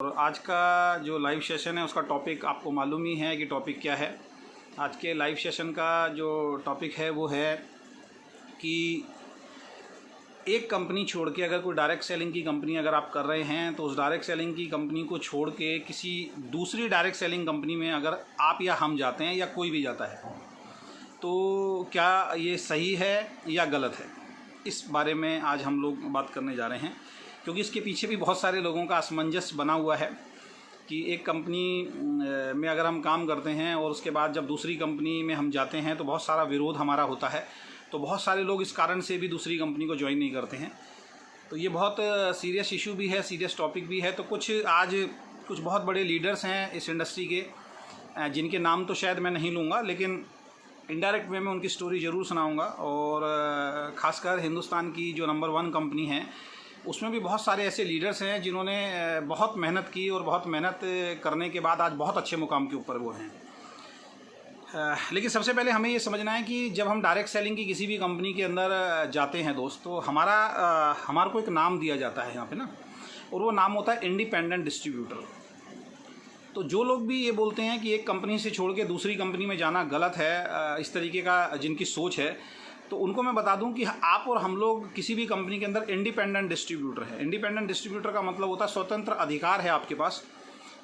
और आज का जो लाइव सेशन है उसका टॉपिक आपको मालूम ही है कि टॉपिक क्या है। आज के लाइव सेशन का जो टॉपिक है वो है कि एक कंपनी छोड़ के अगर कोई डायरेक्ट सेलिंग की कंपनी अगर आप कर रहे हैं तो उस डायरेक्ट सेलिंग की कंपनी को छोड़ के किसी दूसरी डायरेक्ट सेलिंग कंपनी में अगर आप या हम जाते हैं या कोई भी जाता है तो क्या ये सही है या गलत है, इस बारे में आज हम लोग बात करने जा रहे हैं। क्योंकि इसके पीछे भी बहुत सारे लोगों का असमंजस बना हुआ है कि एक कंपनी में अगर हम काम करते हैं और उसके बाद जब दूसरी कंपनी में हम जाते हैं तो बहुत सारा विरोध हमारा होता है, तो बहुत सारे लोग इस कारण से भी दूसरी कंपनी को ज्वाइन नहीं करते हैं। तो ये बहुत सीरियस इशू भी है, सीरियस टॉपिक भी है। तो कुछ बहुत बड़े लीडर्स हैं इस इंडस्ट्री के, जिनके नाम तो शायद मैं नहीं लूँगा, लेकिन इनडायरेक्ट वे में उनकी स्टोरी ज़रूर सुनाऊँगा। और ख़ासकर हिंदुस्तान की जो नंबर 1 कंपनी है उसमें भी बहुत सारे ऐसे लीडर्स हैं जिन्होंने बहुत मेहनत की और बहुत मेहनत करने के बाद आज बहुत अच्छे मुकाम के ऊपर वो हैं। लेकिन सबसे पहले हमें ये समझना है कि जब हम डायरेक्ट सेलिंग की किसी भी कंपनी के अंदर जाते हैं दोस्त, तो हमारे को एक नाम दिया जाता है यहाँ पे ना, और वो नाम होता है इंडिपेंडेंट डिस्ट्रीब्यूटर। तो जो लोग भी ये बोलते हैं कि एक कंपनी से छोड़ के दूसरी कंपनी में जाना गलत है, इस तरीके का जिनकी सोच है, तो उनको मैं बता दूं कि आप और हम लोग किसी भी कंपनी के अंदर इंडिपेंडेंट डिस्ट्रीब्यूटर है। इंडिपेंडेंट डिस्ट्रीब्यूटर का मतलब होता है स्वतंत्र अधिकार है आपके पास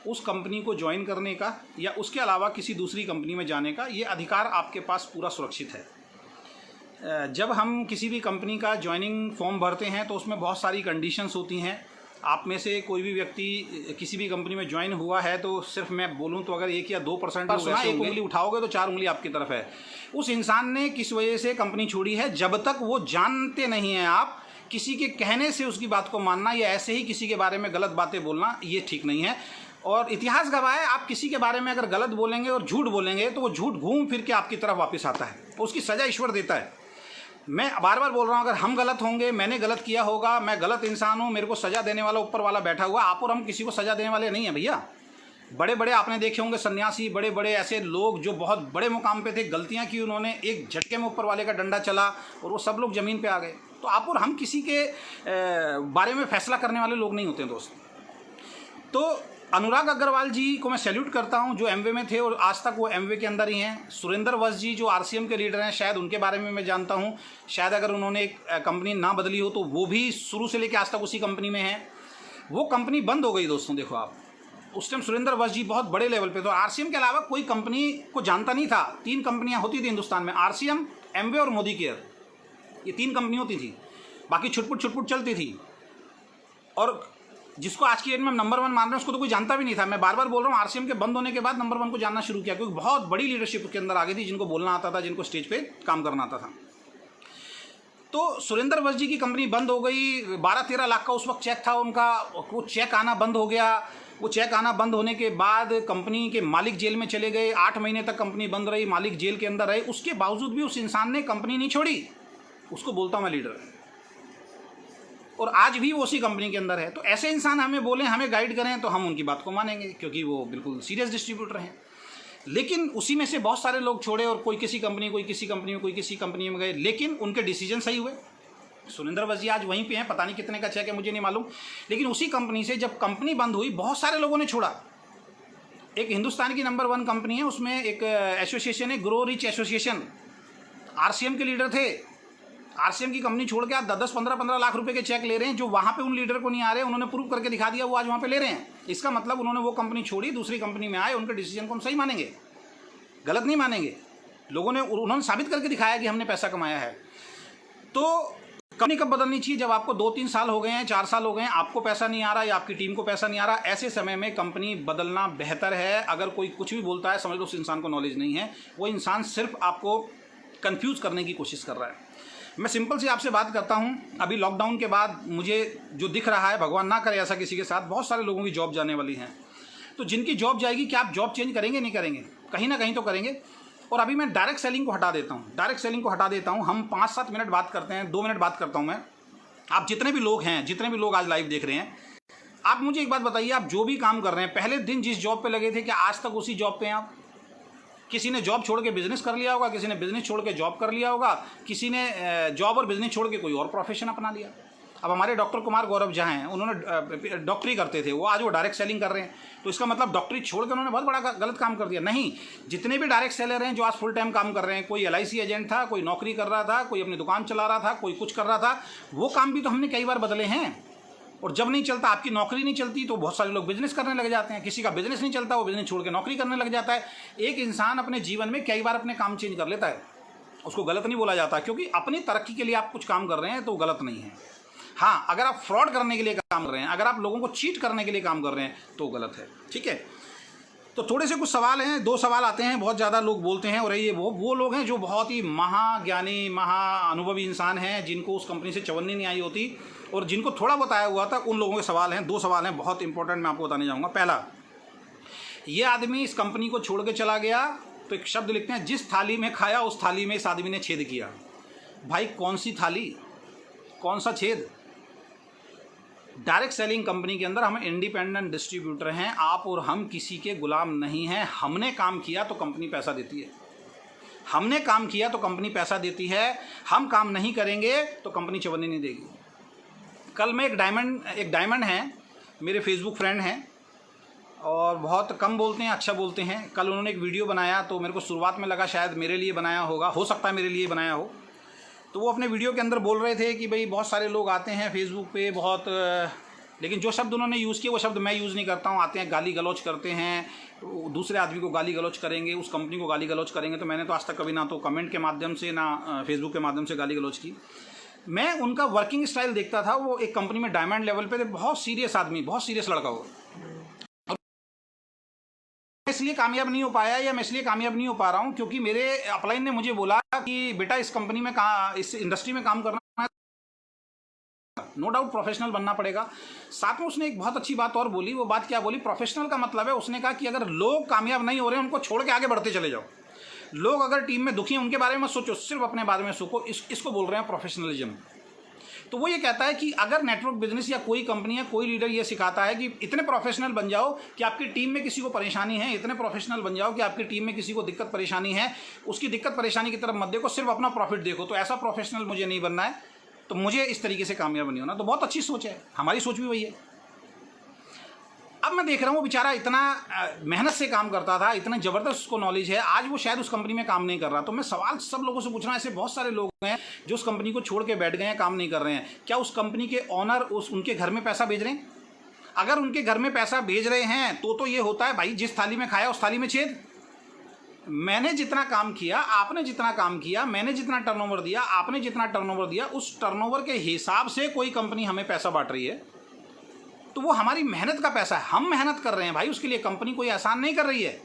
उस कंपनी को ज्वाइन करने का या उसके अलावा किसी दूसरी कंपनी में जाने का, ये अधिकार आपके पास पूरा सुरक्षित है। जब हम किसी भी कंपनी का ज्वाइनिंग फॉर्म भरते हैं तो उसमें बहुत सारी कंडीशंस होती हैं। आप में से कोई भी व्यक्ति किसी भी कंपनी में ज्वाइन हुआ है तो सिर्फ मैं बोलूं तो अगर 1 या 2% एक उंगली उठाओगे तो 4 उंगली आपकी तरफ है। उस इंसान ने किस वजह से कंपनी छोड़ी है, जब तक वो जानते नहीं हैं आप, किसी के कहने से उसकी बात को मानना या ऐसे ही किसी के बारे में गलत बातें बोलना ये ठीक नहीं है। और इतिहास गवाह है, आप किसी के बारे में अगर गलत बोलेंगे और झूठ बोलेंगे तो वो झूठ घूम फिर के आपकी तरफ वापस आता है, उसकी सज़ा ईश्वर देता है। मैं बार बार बोल रहा हूँ, अगर हम गलत होंगे, मैंने गलत किया होगा, मैं गलत इंसान हूँ, मेरे को सज़ा देने वाला ऊपर वाला बैठा हुआ, आप और हम किसी को सज़ा देने वाले नहीं हैं भैया। बड़े बड़े आपने देखे होंगे सन्यासी, बड़े बड़े ऐसे लोग जो बहुत बड़े मुकाम पे थे, गलतियाँ की उन्होंने, एक झटके में ऊपर वाले का डंडा चला और वो सब लोग ज़मीन पे आ गए। तो आप और हम किसी के बारे में फैसला करने वाले लोग नहीं होते दोस्त। तो अनुराग अग्रवाल जी को मैं सैल्यूट करता हूं जो एमवे में थे और आज तक वो एमवे के अंदर ही हैं। सुरेंद्र वस्त जी जो आरसीएम के लीडर हैं, शायद उनके बारे में मैं जानता हूं, शायद अगर उन्होंने एक कंपनी ना बदली हो तो वो भी शुरू से लेकर आज तक उसी कंपनी में हैं। वो कंपनी बंद हो गई दोस्तों, देखो आप, उस टाइम सुरेंद्र वस्त जी बहुत बड़े लेवल पर थे। आरसीएम के अलावा कोई कंपनी को जानता नहीं था। 3 कंपनियाँ होती थी हिंदुस्तान में, आरसीएम, एमवे और मोदी केयर, ये 3 कंपनी होती थी, बाकी छुटपुट चलती थी। और जिसको आज की डेट में हम नंबर 1 मान रहे हैं उसको तो कोई जानता भी नहीं था। मैं बार बार बोल रहा हूँ, आरसीएम के बंद होने के बाद नंबर 1 को जानना शुरू किया, क्योंकि बहुत बड़ी लीडरशिप के अंदर आ गई थी, जिनको बोलना आता था, जिनको स्टेज पे काम करना आता था। तो सुरेंद्र वस्त जी की कंपनी बंद हो गई। 12-13 लाख का उस वक्त चेक था उनका, वो चेक आना बंद हो गया। वो चेक आना बंद होने के बाद कंपनी के मालिक जेल में चले गए। 8 महीने तक कंपनी बंद रही, मालिक जेल के अंदर रहे। उसके बावजूद भी उस इंसान ने कंपनी नहीं छोड़ी। उसको बोलता हूँ मैं लीडर, और आज भी वो उसी कंपनी के अंदर है। तो ऐसे इंसान हमें बोलें, हमें गाइड करें तो हम उनकी बात को मानेंगे, क्योंकि वो बिल्कुल सीरियस डिस्ट्रीब्यूटर हैं। लेकिन उसी में से बहुत सारे लोग छोड़े और कोई किसी कंपनी, कोई किसी कंपनी में, कोई किसी कंपनी में गए, लेकिन उनके डिसीजन सही हुए। सुरेंद्र वस्त जी आज वहीं पे हैं, पता नहीं कितने का चेक है मुझे नहीं मालूम, लेकिन उसी कंपनी से जब कंपनी बंद हुई बहुत सारे लोगों ने छोड़ा। एक हिंदुस्तान की नंबर 1 कंपनी है, उसमें एक एसोसिएशन है, ग्रो रिच एसोसिएशन, आरसीएम के लीडर थे। आरसीएम की कंपनी छोड़ के आज 10-10, 15-15 लाख रुपए के चेक ले रहे हैं, जो वहाँ पे उन लीडर को नहीं आ रहे। उन्होंने प्रूव करके दिखा दिया, वो आज वहाँ पे ले रहे हैं। इसका मतलब उन्होंने वो कंपनी छोड़ी, दूसरी कंपनी में आए, उनके डिसीजन को हम सही मानेंगे, गलत नहीं मानेंगे। उन्होंने साबित करके दिखाया कि हमने पैसा कमाया है। तो कंपनी कब बदलनी चाहिए? जब आपको 2-3 साल हो गए हैं, 4 साल हो गए हैं, आपको पैसा नहीं आ रहा या आपकी टीम को पैसा नहीं आ रहा, ऐसे समय में कंपनी बदलना बेहतर है। अगर कोई कुछ भी बोलता है, समझ लो उस इंसान को नॉलेज नहीं है, वो इंसान सिर्फ आपको कन्फ्यूज़ करने की कोशिश कर रहा है। मैं सिंपल सी आपसे बात करता हूं, अभी लॉकडाउन के बाद मुझे जो दिख रहा है, भगवान ना करे ऐसा किसी के साथ, बहुत सारे लोगों की जॉब जाने वाली हैं। तो जिनकी जॉब जाएगी, क्या आप जॉब चेंज करेंगे? नहीं करेंगे, कहीं ना कहीं तो करेंगे। और अभी मैं डायरेक्ट सेलिंग को हटा देता हूं, हम 5-7 मिनट बात करते हैं, 2 मिनट बात करता हूं मैं। आप जितने भी लोग आज लाइव देख रहे हैं, आप मुझे एक बात बताइए, आप जो भी काम कर रहे हैं, पहले दिन जिस जॉब पर लगे थे, क्या आज तक उसी जॉब पर हैं आप? किसी ने जॉब छोड़ के बिजनेस कर लिया होगा, किसी ने बिजनेस छोड़ के जॉब कर लिया होगा, किसी ने जॉब और बिजनेस छोड़ के कोई और प्रोफेशन अपना लिया। अब हमारे डॉक्टर कुमार गौरव जहाँ हैं, उन्होंने डॉक्टरी करते थे, वो आज वो डायरेक्ट सेलिंग कर रहे हैं। तो इसका मतलब डॉक्टरी छोड़ कर उन्होंने बहुत बड़ा गलत काम कर दिया? नहीं, जितने भी डायरेक्ट सेलर हैं जो आज फुल टाइम काम कर रहे हैं, कोई LIC एजेंट था, कोई नौकरी कर रहा था, कोई अपनी दुकान चला रहा था, कोई कुछ कर रहा था, वो काम भी तो हमने कई बार बदले हैं। और जब नहीं चलता, आपकी नौकरी नहीं चलती, तो बहुत सारे लोग बिजनेस करने लग जाते हैं। किसी का बिजनेस नहीं चलता, वो बिजनेस छोड़ के नौकरी करने लग जाता है। एक इंसान अपने जीवन में कई बार अपने काम चेंज कर लेता है, उसको गलत नहीं बोला जाता, क्योंकि अपनी तरक्की के लिए आप कुछ काम कर रहे हैं तो गलत नहीं है। हाँ, अगर आप फ्रॉड करने के लिए काम कर रहे हैं, अगर आप लोगों को चीट करने के लिए काम कर रहे हैं तो गलत है। ठीक है, तो थोड़े से कुछ सवाल हैं, 2 सवाल आते हैं, बहुत ज़्यादा लोग बोलते हैं, और ये वो लोग हैं जो बहुत ही महाज्ञानी, महाअनुभवी इंसान हैं, जिनको उस कंपनी से चवन्नी नहीं आई होती, और जिनको थोड़ा बताया हुआ था, उन लोगों के सवाल हैं। 2 सवाल हैं बहुत इंपॉर्टेंट, मैं आपको बताने जाऊँगा। पहला, ये आदमी इस कंपनी को छोड़ के चला गया, तो एक शब्द लिखते हैं, जिस थाली में खाया उस थाली में इस आदमी ने छेद किया। भाई कौन सी थाली, कौन सा छेद? डायरेक्ट सेलिंग कंपनी के अंदर हम इंडिपेंडेंट डिस्ट्रीब्यूटर हैं, आप और हम किसी के गुलाम नहीं हैं। हमने काम किया तो कंपनी पैसा देती है, हमने काम किया तो कंपनी पैसा देती है, हम काम नहीं करेंगे तो कंपनी चवन्नी नहीं देगी। कल मैं एक डायमंड है, मेरे फेसबुक फ्रेंड हैं और बहुत कम बोलते हैं, अच्छा बोलते हैं। कल उन्होंने एक वीडियो बनाया, तो मेरे को शुरुआत में लगा शायद मेरे लिए बनाया होगा, हो सकता है मेरे लिए बनाया हो। तो वो अपने वीडियो के अंदर बोल रहे थे कि भाई बहुत सारे लोग आते हैं फेसबुक पे, बहुत, लेकिन जो शब्द उन्होंने यूज़ किए वो शब्द मैं यूज़ नहीं करता हूँ। आते हैं गाली गलौज करते हैं, दूसरे आदमी को गाली गलौज करेंगे, उस कंपनी को गाली गलौज करेंगे। तो मैंने तो आज तक कभी ना तो कमेंट के माध्यम से, ना फेसबुक के माध्यम से गाली गलौज की। मैं उनका वर्किंग स्टाइल देखता था, वो एक कंपनी में डायमंड लेवल पे थे, बहुत सीरियस आदमी, बहुत सीरियस लड़का हो। इसलिए कामयाब नहीं हो पाया, या मैं इसलिए कामयाब नहीं हो पा रहा हूँ क्योंकि मेरे अपलाइन ने मुझे बोला कि बेटा इस कंपनी में इस इंडस्ट्री में काम करना है, नो डाउट प्रोफेशनल बनना पड़ेगा। साथ में उसने एक बहुत अच्छी बात और बोली। वो बात क्या बोली? प्रोफेशनल का मतलब है, उसने कहा कि अगर लोग कामयाब नहीं हो रहे हैं उनको छोड़ के आगे बढ़ते चले जाओ। लोग अगर टीम में दुखी हैं उनके बारे में सोचो, सिर्फ अपने बारे में सोचो। इसको बोल रहे हैं प्रोफेशनलिज्म। तो वो ये कहता है कि अगर नेटवर्क बिजनेस या कोई कंपनी या कोई लीडर ये सिखाता है कि इतने प्रोफेशनल बन जाओ कि आपकी टीम में किसी को परेशानी है, इतने प्रोफेशनल बन जाओ कि आपकी टीम में किसी को दिक्कत परेशानी है, उसकी दिक्कत परेशानी की तरफ मत देखो, सिर्फ अपना प्रॉफिट देखो, तो ऐसा प्रोफेशनल मुझे नहीं बनना है, तो मुझे इस तरीके से कामयाब नहीं होना। तो बहुत अच्छी सोच है, हमारी सोच भी वही है। अब मैं देख रहा हूँ वो बेचारा इतना मेहनत से काम करता था, इतना ज़बरदस्त उसको नॉलेज है, आज वो शायद उस कंपनी में काम नहीं कर रहा। तो मैं सवाल सब लोगों से पूछ रहा हूँ, ऐसे बहुत सारे लोग हैं जो उस कंपनी को छोड़ के बैठ गए हैं, काम नहीं कर रहे हैं। क्या उस कंपनी के ऑनर उनके घर में पैसा भेज रहे हैं? अगर उनके घर में पैसा भेज रहे हैं तो ये होता है भाई, जिस थाली में खाया उस थाली में छेद। मैंने जितना काम किया, आपने जितना काम किया, मैंने जितना टर्नओवर दिया, आपने जितना टर्नओवर दिया, उस टर्नओवर के हिसाब से कोई कंपनी हमें पैसा बांट रही है, तो वो हमारी मेहनत का पैसा है। हम मेहनत कर रहे हैं भाई, उसके लिए कंपनी कोई एहसान नहीं कर रही है।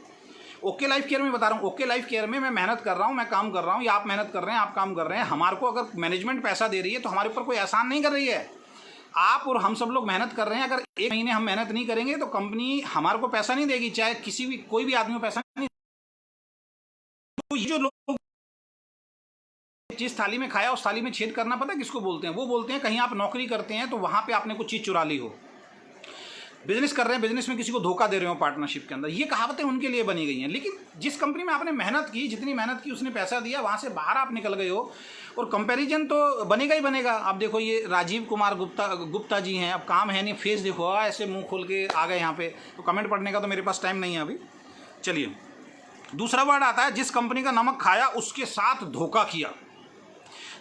ओके लाइफ केयर में बता रहा हूँ, ओके लाइफ केयर में मैं मेहनत कर रहा हूँ, मैं काम कर रहा हूँ, या आप मेहनत कर रहे हैं, आप काम कर रहे हैं। हमारे को अगर मैनेजमेंट पैसा दे रही है तो हमारे ऊपर कोई एहसान नहीं कर रही है। आप और हम सब लोग मेहनत कर रहे हैं। अगर 1 महीने हम मेहनत नहीं करेंगे तो कंपनी हमारे को पैसा नहीं देगी, चाहे कोई भी आदमी को पैसा नहीं। तो ये जो लोग जिस थाली में खाया उस थाली में छेद करना, पता है किसको बोलते हैं? वो बोलते हैं कहीं आप नौकरी करते हैं तो वहां पे आपने कुछ चीज़ चुरा ली हो, बिजनेस कर रहे हैं, बिजनेस में किसी को धोखा दे रहे हो पार्टनरशिप के अंदर। ये कहावतें उनके लिए बनी गई हैं। लेकिन जिस कंपनी में आपने मेहनत की, जितनी मेहनत की उसने पैसा दिया, वहाँ से बाहर आप निकल गए हो, और कंपैरिजन तो बनेगा ही बनेगा। अब देखो ये राजीव कुमार गुप्ता जी हैं, अब काम है नहीं, फेस देखो ऐसे मुंह खोल के आ गए यहाँ पे, तो कमेंट पढ़ने का तो मेरे पास टाइम नहीं है अभी। चलिए, दूसरा वर्ड आता है, जिस कंपनी का नमक खाया उसके साथ धोखा किया।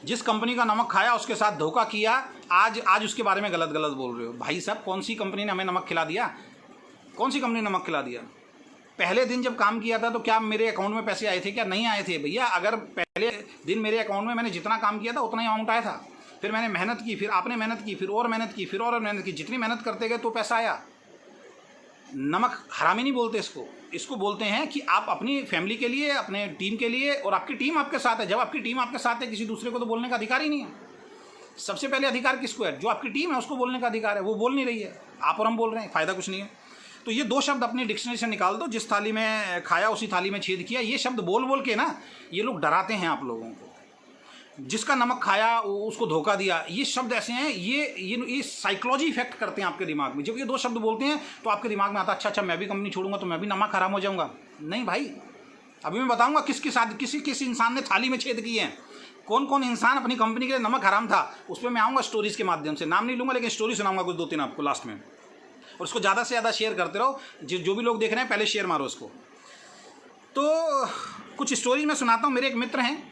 जिस कंपनी का नमक खाया उसके साथ धोखा किया, आज उसके बारे में गलत बोल रहे हो। भाई साहब, कौन सी कंपनी ने हमें नमक खिला दिया? कौन सी कंपनी ने नमक खिला दिया? पहले दिन जब काम किया था तो क्या मेरे अकाउंट में पैसे आए थे? क्या नहीं आए थे? भैया, अगर पहले दिन मेरे अकाउंट में मैंने जितना काम किया था उतना ही अमाउंट आया था। फिर मैंने मेहनत की, फिर आपने मेहनत की, फिर और मेहनत की, फिर और मेहनत की, जितनी मेहनत करते गए तो पैसा आया। नमक हरामी नहीं बोलते इसको बोलते हैं कि आप अपनी फैमिली के लिए, अपने टीम के लिए, और आपकी टीम आपके साथ है। जब आपकी टीम आपके साथ है, किसी दूसरे को तो बोलने का अधिकार ही नहीं है। सबसे पहले अधिकार किसको है? जो आपकी टीम है उसको बोलने का अधिकार है। वो बोल नहीं रही है, आप और हम बोल रहे हैं, फ़ायदा कुछ नहीं है। तो ये 2 शब्द अपनी डिक्शनरी से निकाल दो, जिस थाली में खाया उसी थाली में छेद किया। ये शब्द बोल के ना ये लोग डराते हैं आप लोगों को। जिसका नमक खाया उसको धोखा दिया, ये शब्द ऐसे हैं, ये साइकोलॉजी इफेक्ट करते हैं आपके दिमाग में। जब ये 2 शब्द बोलते हैं तो आपके दिमाग में आता है, अच्छा मैं भी कंपनी छोड़ूंगा तो मैं भी नमक हराम हो जाऊंगा। नहीं भाई, अभी मैं बताऊंगा किस इंसान ने थाली में छेद किए हैं। कौन कौन इंसान अपनी कंपनी के लिए नमक हराम था, उस पर मैं आऊँगा स्टोरीज़ के माध्यम से। नाम नहीं लूँगा लेकिन स्टोरी सुनाऊंगा कुछ 2-3 आपको लास्ट में। और उसको ज़्यादा से ज़्यादा शेयर करते रहो, जो भी लोग देख रहे हैं पहले शेयर मारो उसको। तो कुछ स्टोरी मैं सुनाता हूँ। मेरे एक मित्र हैं,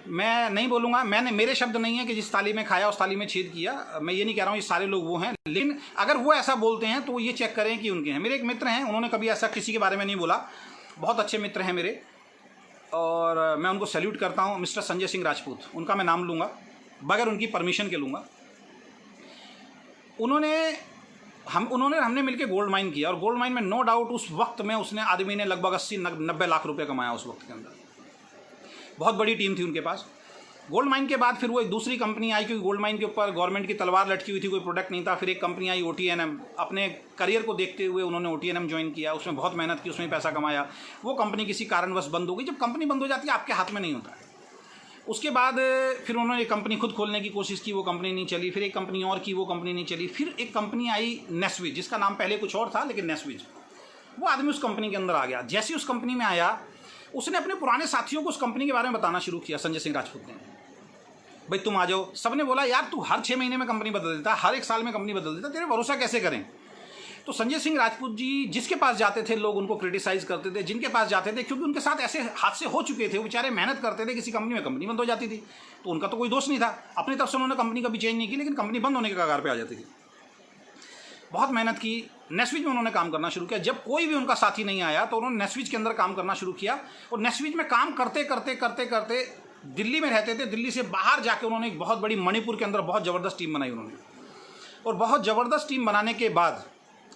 मैं नहीं बोलूँगा, मेरे शब्द नहीं है कि जिस थाली में खाया उस थाली में छेद किया, मैं ये नहीं कह रहा हूँ ये सारे लोग वो हैं, लेकिन अगर वो ऐसा बोलते हैं तो वो ये चेक करें कि उनके हैं। मेरे एक मित्र हैं, उन्होंने कभी ऐसा किसी के बारे में नहीं बोला, बहुत अच्छे मित्र हैं मेरे, और मैं उनको सैल्यूट करता हूँ। मिस्टर संजय सिंह राजपूत, उनका मैं नाम लूँगा बगैर उनकी परमिशन के लूँगा। हमने मिलकर गोल्ड माइन किया, और गोल्ड माइन में नो डाउट उस वक्त में उसने आदमी ने लगभग 80-90 लाख रुपए कमाया उस वक्त के अंदर। बहुत बड़ी टीम थी उनके पास। गोल्ड माइन के बाद फिर वो एक दूसरी कंपनी आई, क्योंकि गोल्ड माइन के ऊपर गवर्नमेंट की तलवार लटकी हुई थी, कोई प्रोडक्ट नहीं था। फिर एक कंपनी आई OTNM, अपने करियर को देखते हुए उन्होंने OTNM ज्वाइन किया, उसमें बहुत मेहनत की, उसमें पैसा कमाया। वो कंपनी किसी कारणवश बंद हो गई। जब कंपनी बंद हो जाती है आपके हाथ में नहीं होता है। उसके बाद फिर उन्होंने एक कंपनी खुद खोलने की कोशिश की, वो कंपनी नहीं चली। फिर एक कंपनी और की, वो कंपनी नहीं चली। फिर एक कंपनी आई नेस्विज, जिसका नाम पहले कुछ और था लेकिन नेस्विज। वो आदमी उस कंपनी के अंदर आ गया। जैसे उस कंपनी में आया, उसने अपने पुराने साथियों को उस कंपनी के बारे में बताना शुरू किया। संजय सिंह राजपूत ने, भाई तुम आ जाओ। सबने बोला यार तू हर 6 महीने में कंपनी बदल देता, हर 1 साल में कंपनी बदल देता, तेरे भरोसा कैसे करें। तो संजय सिंह राजपूत जी जिसके पास जाते थे लोग उनको क्रिटिसाइज करते थे, जिनके पास जाते थे, क्योंकि उनके साथ ऐसे हादसे हो चुके थे, वो बेचारे मेहनत करते थे, किसी कंपनी में कंपनी बंद हो जाती थी, तो उनका तो कोई दोष नहीं था। अपनी तरफ से उन्होंने कंपनी कभी चेंज नहीं की, लेकिन कंपनी बंद होने के कगार पर आ जाती थी। बहुत मेहनत की, नेस्विज में उन्होंने काम करना शुरू किया। जब कोई भी उनका साथी नहीं आया तो उन्होंने नेस्विज के अंदर काम करना शुरू किया, और नेस्विज में काम करते करते करते करते दिल्ली में रहते थे। दिल्ली से बाहर जाके उन्होंने एक बहुत बड़ी मणिपुर के अंदर बहुत ज़बरदस्त टीम बनाई उन्होंने, और बहुत ज़बरदस्त टीम बनाने के बाद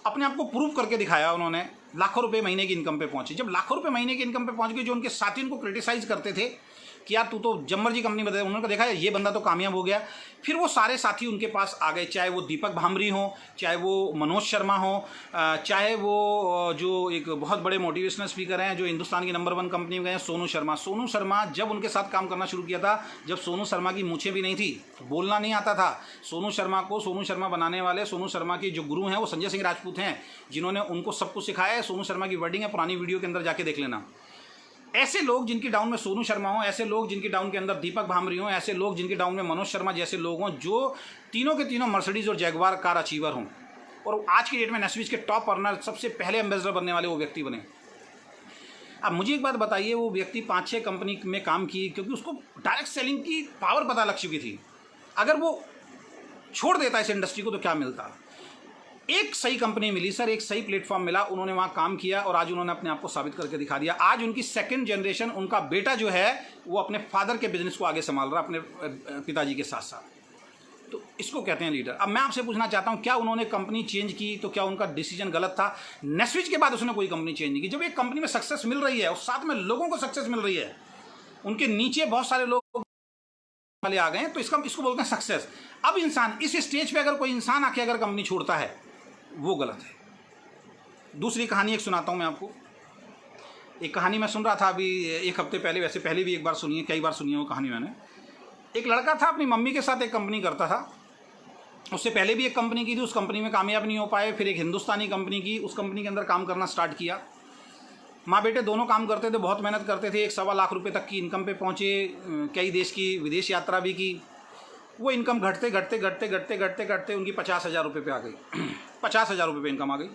अपने आप को प्रूव करके दिखाया उन्होंने। लाखों रुपए महीने की इनकम पे पहुंचे। जब लाखों रुपए महीने की इनकम पे पहुंच गए, जो उनके साथी उनको क्रिटिसाइज करते थे कि यार तू तो जम्मर जी कंपनी बदल, उन्होंने देखा ये बंदा तो कामयाब हो गया। फिर वो सारे साथी उनके पास आ गए, चाहे वो दीपक भामरी हो, चाहे वो मनोज शर्मा हो, चाहे वो जो एक बहुत बड़े मोटिवेशनल स्पीकर हैं जो हिंदुस्तान की नंबर 1 कंपनी में गए हैं, सोनू शर्मा। सोनू शर्मा जब उनके साथ काम करना शुरू किया था, जब सोनू शर्मा की मूछें भी नहीं थी, बोलना नहीं आता था, सोनू शर्मा को सोनू शर्मा बनाने वाले, सोनू शर्मा के जो गुरु हैं वो संजय सिंह राजपूत हैं, जिन्होंने उनको सब कुछ सिखाया है। सोनू शर्मा की वर्डिंग है, पुरानी वीडियो के अंदर जाके देख लेना। ऐसे लोग जिनकी डाउन में सोनू शर्मा हो, ऐसे लोग जिनकी डाउन के अंदर दीपक भामरी हो, ऐसे लोग जिनकी डाउन में मनोज शर्मा जैसे लोग हों, जो तीनों के तीनों मर्सिडीज और जैगवार कार अचीवर हों, और आज की डेट में नेस्विज के टॉप अर्नर, सबसे पहले एम्बेसडर बनने वाले वो व्यक्ति बने। अब मुझे एक बात बताइए, वो व्यक्ति 5-6 कंपनी में काम की, क्योंकि उसको डायरेक्ट सेलिंग की पावर पता लग चुकी थी। अगर वो छोड़ देता इस इंडस्ट्री को तो क्या मिलता। एक सही कंपनी मिली सर, एक सही प्लेटफॉर्म मिला, उन्होंने वहाँ काम किया, और आज उन्होंने अपने आप को साबित करके दिखा दिया। आज उनकी 2nd जनरेशन, उनका बेटा जो है वो अपने फादर के बिजनेस को आगे संभाल रहा है अपने पिताजी के साथ साथ। तो इसको कहते हैं लीडर। अब मैं आपसे पूछना चाहता हूँ, क्या उन्होंने कंपनी चेंज की तो क्या उनका डिसीजन गलत था? नेस्विज के बाद उसने कोई कंपनी चेंज नहीं की। जब एक कंपनी में सक्सेस मिल रही है और साथ में लोगों को सक्सेस मिल रही है, उनके नीचे बहुत सारे लोग वाले आ गए हैं, तो इसको बोलते हैं सक्सेस। अब इंसान इस स्टेज पे अगर कोई इंसान आके अगर कंपनी छोड़ता है, वो गलत है। दूसरी कहानी एक सुनाता हूं मैं आपको। एक कहानी मैं सुन रहा था अभी 1 हफ्ते पहले, वैसे पहले भी एक बार सुनी है, कई बार सुनी है वो कहानी मैंने। एक लड़का था, अपनी मम्मी के साथ एक कंपनी करता था। उससे पहले भी एक कंपनी की थी, उस कंपनी में कामयाब नहीं हो पाए। फिर एक हिंदुस्तानी कंपनी की, उस कंपनी के अंदर काम करना स्टार्ट किया। माँ बेटे दोनों काम करते थे, बहुत मेहनत करते थे। 1-1.25 लाख रुपए तक की इनकम पे पहुँचे, कई देश की विदेश यात्रा भी की। वो इनकम घटते घटते घटते घटते घटते घटते उनकी 50,000 रुपये पे आ गई। 50,000 रुपये पे इनकम आ गई।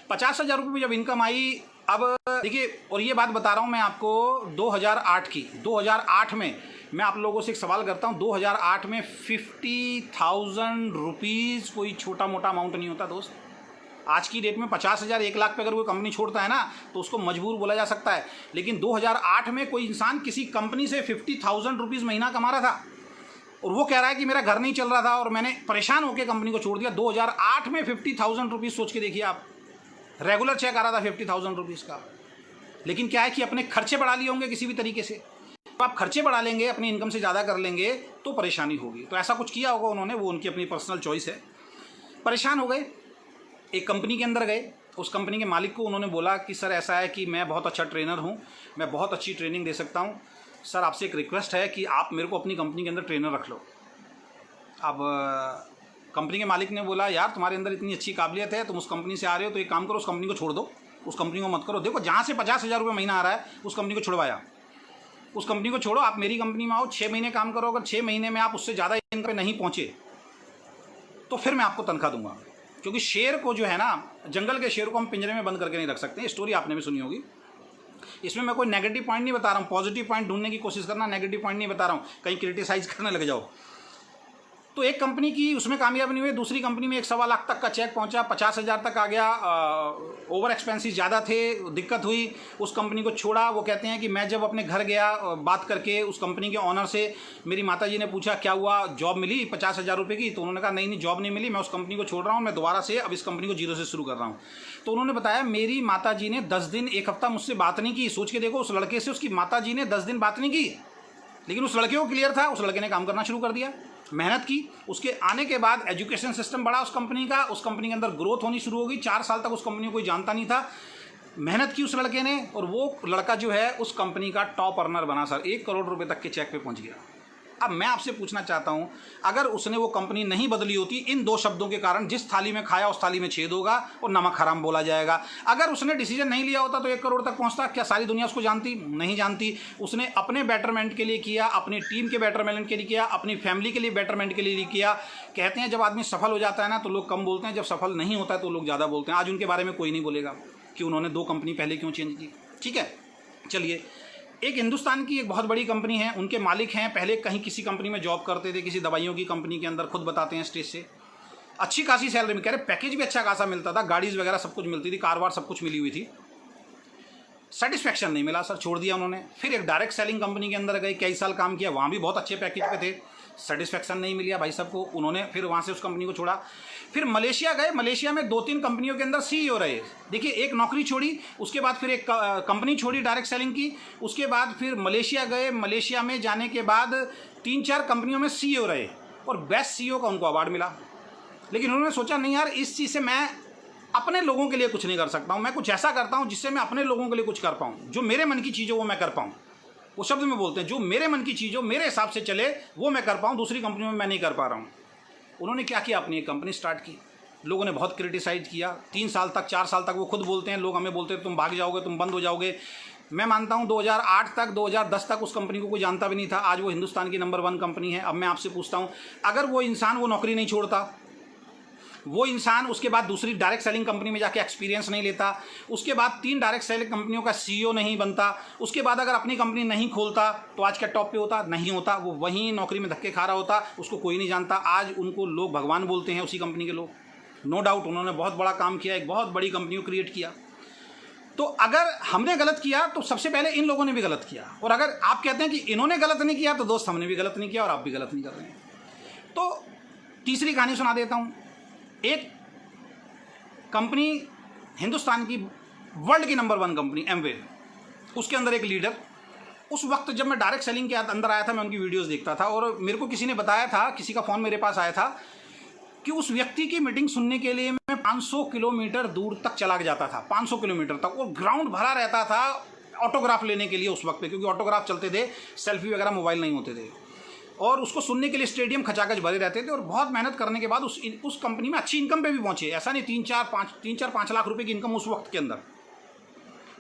50,000 रुपये पे जब इनकम आई, अब देखिए, और ये बात बता रहा हूँ मैं आपको 2008 की। 2008 में मैं आप लोगों से एक सवाल करता हूँ, 2008 में 50,000 रुपीज़ कोई छोटा मोटा अमाउंट नहीं होता दोस्त। आज की डेट में 50,000, 1 लाख पे अगर कोई कंपनी छोड़ता है ना, तो उसको मजबूर बोला जा सकता है। लेकिन 2008 में कोई इंसान किसी कंपनी से 50,000 रुपीज़ महीना कमा रहा था, और वो कह रहा है कि मेरा घर नहीं चल रहा था और मैंने परेशान होकर कंपनी को छोड़ दिया। 2008 में 50,000 रुपीज़, सोच के देखिए आप, रेगुलर चेक आ रहा था 50,000 रुपीज़ का। लेकिन क्या है कि अपने खर्चे बढ़ा लिए होंगे किसी भी तरीके से। तो आप खर्चे बढ़ा लेंगे, अपनी इनकम से ज़्यादा कर लेंगे तो परेशानी होगी। तो ऐसा कुछ किया होगा उन्होंने, वो उनकी अपनी पर्सनल चॉइस है। परेशान हो गए, एक कंपनी के अंदर गए। उस कंपनी के मालिक को उन्होंने बोला कि सर ऐसा है कि मैं बहुत अच्छा ट्रेनर हूँ, मैं बहुत अच्छी ट्रेनिंग दे सकता हूँ, सर आपसे एक रिक्वेस्ट है कि आप मेरे को अपनी कंपनी के अंदर ट्रेनर रख लो। अब कंपनी के मालिक ने बोला यार तुम्हारे अंदर इतनी अच्छी काबिलियत है, तुम उस कंपनी से आ रहे हो, तो एक काम करो, उस कंपनी को छोड़ दो, उस कंपनी को मत करो। देखो जहाँ से 50,000 रुपये महीना आ रहा है, उस कंपनी को छुड़वाया। उस कंपनी को छोड़ो, आप मेरी कंपनी में आओ, 6 महीने काम करो, अगर 6 महीने में आप उससे ज़्यादा इनकम पे नहीं पहुँचे तो फिर मैं आपको तनख्वाह दूंगा। क्योंकि शेर को जो है ना, जंगल के शेर को हम पिंजरे में बंद करके नहीं रख सकते। स्टोरी आपने भी सुनी होगी। इसमें मैं कोई नेगेटिव पॉइंट नहीं बता रहा हूँ, पॉजिटिव पॉइंट ढूंढने की कोशिश करना, नेगेटिव पॉइंट नहीं बता रहा हूँ, कहीं क्रिटिसाइज करने लग जाओ। तो एक कंपनी की उसमें कामयाब नहीं हुई, दूसरी कंपनी में 1.25 लाख तक का चेक पहुंचा, 50,000 तक आ गया, ओवर एक्सपेंसिस ज़्यादा थे, दिक्कत हुई, उस कंपनी को छोड़ा। वो कहते हैं कि मैं जब अपने घर गया बात करके उस कंपनी के ऑनर से, मेरी माताजी ने पूछा क्या हुआ, जॉब मिली 50,000 रुपये की? तो उन्होंने कहा नहीं जॉब नहीं मिली, मैं उस कंपनी को छोड़ रहा हूँ, मैं दोबारा से अब इस कंपनी को जीरो से शुरू कर रहा हूँ। तो उन्होंने बताया मेरी माताजी ने 10 दिन 1 हफ्ता मुझसे बात नहीं की। सोच के देखो, उस लड़के से उसकी माताजी ने 10 दिन बात नहीं की, लेकिन उस लड़के को क्लियर था, उस लड़के ने काम करना शुरू कर दिया, मेहनत की। उसके आने के बाद एजुकेशन सिस्टम बढ़ा उस कंपनी का, उस कंपनी के अंदर ग्रोथ होनी शुरू हो गई। 4 साल तक उस कंपनी को कोई जानता नहीं था, मेहनत की उस लड़के ने, और वो लड़का जो है उस कंपनी का टॉप अर्नर बना सर, 1 करोड़ रुपए तक के चेक पे पहुंच गया। अब मैं आपसे पूछना चाहता हूं, अगर उसने वो कंपनी नहीं बदली होती, इन 2 शब्दों के कारण, जिस थाली में खाया उस थाली में छेद होगा और नमक हराम बोला जाएगा। अगर उसने डिसीजन नहीं लिया होता तो 1 करोड़ तक पहुंचता? क्या सारी दुनिया उसको जानती? नहीं जानती। उसने अपने बेटरमेंट के लिए किया, अपनी टीम के बेटरमेंट के लिए किया, अपनी फैमिली के लिए बेटरमेंट के लिए किया। कहते हैं जब आदमी सफल हो जाता है ना तो लोग कम बोलते हैं, जब सफल नहीं होता है तो लोग ज़्यादा बोलते हैं। आज उनके बारे में कोई नहीं बोलेगा कि उन्होंने 2 कंपनी पहले क्यों चेंज की। ठीक है, चलिए, एक हिंदुस्तान की एक बहुत बड़ी कंपनी है, उनके मालिक हैं, पहले कहीं किसी कंपनी में जॉब करते थे, किसी दवाइयों की कंपनी के अंदर, खुद बताते हैं स्टेज से। अच्छी खासी सैलरी में, कह रहे पैकेज भी अच्छा खासा मिलता था, गाड़ीज वगैरह सब कुछ मिलती थी, कार वार सब कुछ मिली हुई थी। सेटिस्फैक्शन नहीं मिला सर, छोड़ दिया उन्होंने। फिर एक डायरेक्ट सेलिंग कंपनी के अंदर गए, कई साल काम किया, वहाँ भी बहुत अच्छे पैकेज पे थे, सेटिस्फैक्शन नहीं मिला भाई सबको, उन्होंने फिर वहाँ से उस कंपनी को छोड़ा। फिर मलेशिया गए, मलेशिया में 2-3 कंपनियों के अंदर CEO रहे। देखिए, एक नौकरी छोड़ी, उसके बाद फिर एक कंपनी छोड़ी डायरेक्ट सेलिंग की, उसके बाद फिर मलेशिया गए, मलेशिया में जाने के बाद 3-4 कंपनियों में CEO रहे और बेस्ट CEO का उनको अवार्ड मिला। लेकिन उन्होंने सोचा नहीं यार, इस चीज़ से मैं अपने लोगों के लिए कुछ नहीं कर सकता हूँ, मैं कुछ ऐसा करता हूँ जिससे मैं अपने लोगों के लिए कुछ कर पाऊँ, जो मेरे मन की चीज़ हो वो मैं कर पाऊँ। वो शब्द में बोलते हैं, जो मेरे मन की चीज़ हो, मेरे हिसाब से चले, वो मैं कर पाऊँ, दूसरी कंपनियों में मैं नहीं कर पा रहा हूँ। उन्होंने क्या किया, अपनी एक कंपनी स्टार्ट की। लोगों ने बहुत क्रिटिसाइज किया, 3 साल तक 4 साल तक, वो खुद बोलते हैं, लोग हमें बोलते हैं तुम भाग जाओगे, तुम बंद हो जाओगे। मैं मानता हूँ 2008 तक, 2010 तक उस कंपनी को कोई जानता भी नहीं था। आज वो हिंदुस्तान की नंबर 1 कंपनी है। अब मैं आपसे पूछता हूँ, अगर वो इंसान वो नौकरी नहीं छोड़ता, वो इंसान उसके बाद दूसरी डायरेक्ट सेलिंग कंपनी में जाके एक्सपीरियंस नहीं लेता, उसके बाद 3 डायरेक्ट सेलिंग कंपनियों का CEO नहीं बनता, उसके बाद अगर अपनी कंपनी नहीं खोलता, तो आज क्या टॉप पे होता? नहीं होता। वो वहीं नौकरी में धक्के खा रहा होता, उसको कोई नहीं जानता। आज उनको लोग भगवान बोलते हैं, उसी कंपनी के लोग। नो डाउट उन्होंने बहुत बड़ा काम किया, एक बहुत बड़ी कंपनी को क्रिएट किया। तो अगर हमने गलत किया तो सबसे पहले इन लोगों ने भी गलत किया, और अगर आप कहते हैं कि इन्होंने गलत नहीं किया तो दोस्त हमने भी गलत नहीं किया और आप भी गलत नहीं कर रहे हैं। तो तीसरी कहानी सुना देता हूँ। एक कंपनी, हिंदुस्तान की वर्ल्ड की नंबर 1 कंपनी एमवे, उसके अंदर एक लीडर। उस वक्त जब मैं डायरेक्ट सेलिंग के अंदर आया था, मैं उनकी वीडियोस देखता था, और मेरे को किसी ने बताया था, किसी का फ़ोन मेरे पास आया था कि उस व्यक्ति की मीटिंग सुनने के लिए मैं 500 किलोमीटर दूर तक चला जाता था, 500 किलोमीटर तक, और ग्राउंड भरा रहता था ऑटोग्राफ लेने के लिए उस वक्त पे, क्योंकि ऑटोग्राफ चलते थे, सेल्फी वगैरह मोबाइल नहीं होते थे, और उसको सुनने के लिए स्टेडियम खचाखच भरे रहते थे। और बहुत मेहनत करने के बाद उस कंपनी में अच्छी इनकम पे भी पहुंचे। ऐसा नहीं 3-4-5 लाख रुपए की इनकम उस वक्त के अंदर।